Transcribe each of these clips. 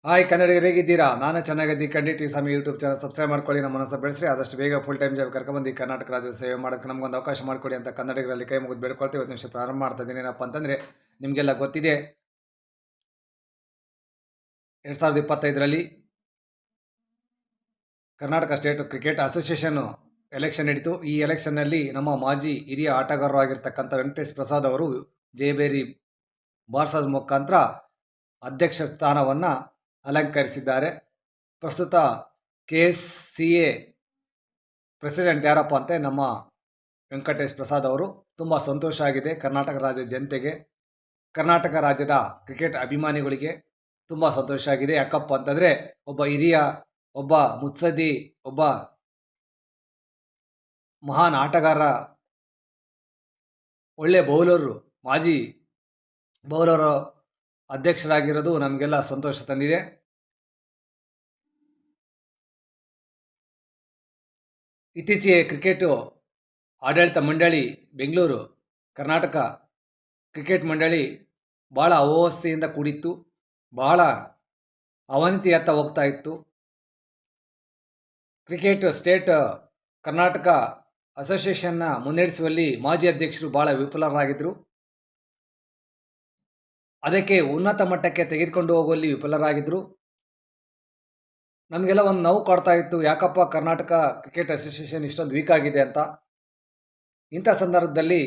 Hi ಕನ್ನಡಿಗರು ಹೇಗಿದ್ದೀರಾ? ನಾನು ಚೆನ್ನಾಗಿದ್ದೀನಿ. ಖಂಡಿತ ಈ ಸಮಯ ಯೂಟ್ಯೂಬ್ ಚಾನಲ್ ಸಬ್ಸ್ಕ್ರೈಬ್ ಮಾಡ್ಕೊಳ್ಳಿ, ನಮ್ಮ ಮನಸ್ಸು ಬೆಳೆಸ್ರಿ. ಆದಷ್ಟು ಬೇಗ ಫುಲ್ ಟೈಮ್ ಜಾಬ್ ಕರ್ಕೊಂಡ್ಬಂದು ಈ ಕರ್ನಾಟಕ ರಾಜ್ಯದ ಸೇವೆ ಮಾಡೋಕ್ಕೆ ನಮಗೊಂದು ಅವಕಾಶ ಮಾಡಿಕೊಡಿ ಅಂತ ಕನ್ನಡಿಗರಲ್ಲಿ ಕೈ ಮುಗಿದು ಬೇಡ್ಕೊಳ್ತೀವಿ. ಇವತ್ತು ನಿಮಿಷ ಪ್ರಾರಂಭ ಮಾಡ್ತಾ ಇದ್ದೀನಿ. ಏನಪ್ಪ ಅಂತಂದರೆ, ನಿಮಗೆಲ್ಲ ಗೊತ್ತಿದೆ 2025ರಲ್ಲಿ Karnataka state cricket association election ನಡೀತು. ಈ ಎಲೆಕ್ಷನ್ನಲ್ಲಿ ನಮ್ಮ ಮಾಜಿ ಹಿರಿಯ ಆಟಗಾರರು ಆಗಿರ್ತಕ್ಕಂಥ ವೆಂಕಟೇಶ್ ಪ್ರಸಾದ್ ಅವರು ಜಯಬೇರಿ ಬಾರಿಸೋದ್ರ ಮುಖಾಂತರ ಅಧ್ಯಕ್ಷ ಸ್ಥಾನವನ್ನು ಅಲಂಕರಿಸಿದ್ದಾರೆ. ಪ್ರಸ್ತುತ KSCA ಪ್ರೆಸಿಡೆಂಟ್ ಯಾರಪ್ಪ ಅಂತ ನಮ್ಮ ವೆಂಕಟೇಶ್ ಪ್ರಸಾದ್ ಅವರು. ತುಂಬ ಸಂತೋಷ ಆಗಿದೆ ಕರ್ನಾಟಕ ರಾಜ್ಯದ ಜನತೆಗೆ, ಕರ್ನಾಟಕ ರಾಜ್ಯದ ಕ್ರಿಕೆಟ್ ಅಭಿಮಾನಿಗಳಿಗೆ ತುಂಬ ಸಂತೋಷ ಆಗಿದೆ. ಯಾಕಪ್ಪ ಅಂತಂದರೆ, ಒಬ್ಬ ಹಿರಿಯ, ಒಬ್ಬ ಮುತ್ಸದ್ದಿ, ಒಬ್ಬ ಮಹಾನ್ ಆಟಗಾರ, ಒಳ್ಳೆ ಬೌಲರು, ಮಾಜಿ ಬೌಲರು ಅಧ್ಯಕ್ಷರಾಗಿರೋದು ನಮಗೆಲ್ಲ ಸಂತೋಷ ತಂದಿದೆ. ಇತ್ತೀಚೆಗೆ ಕ್ರಿಕೆಟು ಆಡಳಿತ ಮಂಡಳಿ ಬೆಂಗಳೂರು ಕರ್ನಾಟಕ ಕ್ರಿಕೆಟ್ ಮಂಡಳಿ ಭಾಳ ಅವ್ಯವಸ್ಥೆಯಿಂದ ಕೂಡಿತ್ತು, ಭಾಳ ಅವನತಿಯತ್ತ ಹೋಗ್ತಾ ಇತ್ತು. ಕ್ರಿಕೆಟ್ ಸ್ಟೇಟ್ ಕರ್ನಾಟಕ ಅಸೋಸಿಯೇಷನ್ನ ಮುನ್ನಡೆಸುವಲ್ಲಿ ಮಾಜಿ ಅಧ್ಯಕ್ಷರು ಭಾಳ ವಿಫಲರಾಗಿದ್ದರು. ಅದಕ್ಕೆ ಉನ್ನತ ಮಟ್ಟಕ್ಕೆ ತೆಗೆದುಕೊಂಡು ಹೋಗುವಲ್ಲಿ ವಿಫಲರಾಗಿದ್ದರು. ನಮಗೆಲ್ಲ ಒಂದು ನೋವು ಕಾಡ್ತಾ ಇತ್ತು, ಯಾಕಪ್ಪ ಕರ್ನಾಟಕ ಕ್ರಿಕೆಟ್ ಅಸೋಸಿಯೇಷನ್ ಇಷ್ಟೊಂದು ವೀಕ್ ಆಗಿದೆ ಅಂತ. ಇಂಥ ಸಂದರ್ಭದಲ್ಲಿ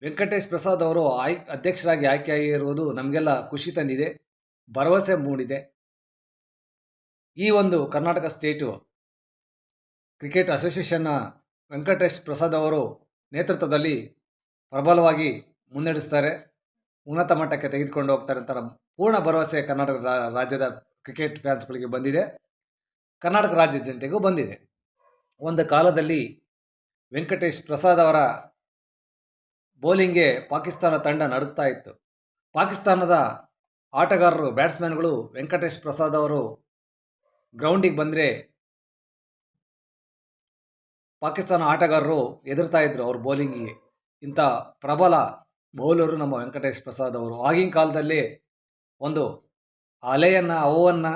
ವೆಂಕಟೇಶ್ ಪ್ರಸಾದ್ ಅವರು ಅಧ್ಯಕ್ಷರಾಗಿ ಆಯ್ಕೆಯಾಗಿರುವುದು ನಮಗೆಲ್ಲ ಖುಷಿ ತಂದಿದೆ, ಭರವಸೆ ಮೂಡಿದೆ. ಈ ಒಂದು ಕರ್ನಾಟಕ ಸ್ಟೇಟು ಕ್ರಿಕೆಟ್ ಅಸೋಸಿಯೇಷನ್ನ ವೆಂಕಟೇಶ್ ಪ್ರಸಾದ್ ಅವರು ನೇತೃತ್ವದಲ್ಲಿ ಪ್ರಬಲವಾಗಿ ಮುನ್ನಡೆಸ್ತಾರೆ, ಉನ್ನತ ಮಟ್ಟಕ್ಕೆ ತೆಗೆದುಕೊಂಡು ಹೋಗ್ತಾರೆ ಅಂತ ಪೂರ್ಣ ಭರವಸೆ ಕರ್ನಾಟಕ ರಾಜ್ಯದ ಕ್ರಿಕೆಟ್ ಫ್ಯಾನ್ಸ್ಗಳಿಗೆ ಬಂದಿದೆ, ಕರ್ನಾಟಕ ರಾಜ್ಯ ಜನತೆಗೂ ಬಂದಿದೆ. ಒಂದು ಕಾಲದಲ್ಲಿ ವೆಂಕಟೇಶ್ ಪ್ರಸಾದ್ ಅವರ ಬೌಲಿಂಗ್ಗೆ ಪಾಕಿಸ್ತಾನ ತಂಡ ನಡುಗ್ತಾ ಇತ್ತು. ಪಾಕಿಸ್ತಾನದ ಆಟಗಾರರು, ಬ್ಯಾಟ್ಸ್ಮನ್ಗಳು ವೆಂಕಟೇಶ್ ಪ್ರಸಾದ್ ಅವರು ಗ್ರೌಂಡಿಗೆ ಬಂದರೆ ಪಾಕಿಸ್ತಾನ ಆಟಗಾರರು ಹೆದರ್ತಾ ಇದ್ರು ಅವ್ರ ಬೌಲಿಂಗಿಗೆ. ಇಂಥ ಪ್ರಬಲ ಬೌಲರು ನಮ್ಮ ವೆಂಕಟೇಶ್ ಪ್ರಸಾದ್ ಅವರು. ಆಗಿನ ಕಾಲದಲ್ಲಿ ಒಂದು ಅಲೆಯನ್ನು, ಅವನ್ನು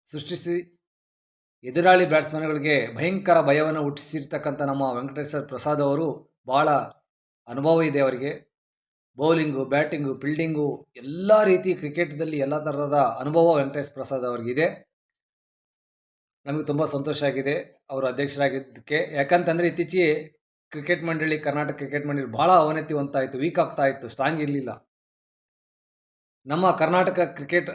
ಸೃಷ್ಟಿಸಿ ಎದುರಾಳಿ ಬ್ಯಾಟ್ಸ್ಮನ್ಗಳಿಗೆ ಭಯಂಕರ ಭಯವನ್ನು ಹುಟ್ಟಿಸಿರ್ತಕ್ಕಂಥ ನಮ್ಮ ವೆಂಕಟೇಶ್ವರ ಪ್ರಸಾದ್ ಅವರು ಭಾಳ ಅನುಭವ ಇದೆ ಅವರಿಗೆ. ಬೌಲಿಂಗು, ಬ್ಯಾಟಿಂಗು, ಫೀಲ್ಡಿಂಗು ಎಲ್ಲ ರೀತಿ ಕ್ರಿಕೆಟ್ದಲ್ಲಿ ಎಲ್ಲ ಥರದ ಅನುಭವ ವೆಂಕಟೇಶ್ ಪ್ರಸಾದ್ ಅವ್ರಿಗಿದೆ. ನಮಗೆ ತುಂಬ ಸಂತೋಷ ಆಗಿದೆ ಅವರು ಅಧ್ಯಕ್ಷರಾಗಿದ್ದಕ್ಕೆ. ಯಾಕಂತಂದರೆ ಇತ್ತೀಚೆಗೆ ಕ್ರಿಕೆಟ್ ಮಂಡಳಿ, ಕರ್ನಾಟಕ ಕ್ರಿಕೆಟ್ ಮಂಡಳಿ ಭಾಳ ಅವನತಿ ಹೊಂದ್ತಾ ಇತ್ತು, ವೀಕ್ ಆಗ್ತಾ ಇತ್ತು, ಸ್ಟ್ರಾಂಗ್ ಇರಲಿಲ್ಲ. ನಮ್ಮ ಕರ್ನಾಟಕ ಕ್ರಿಕೆಟ್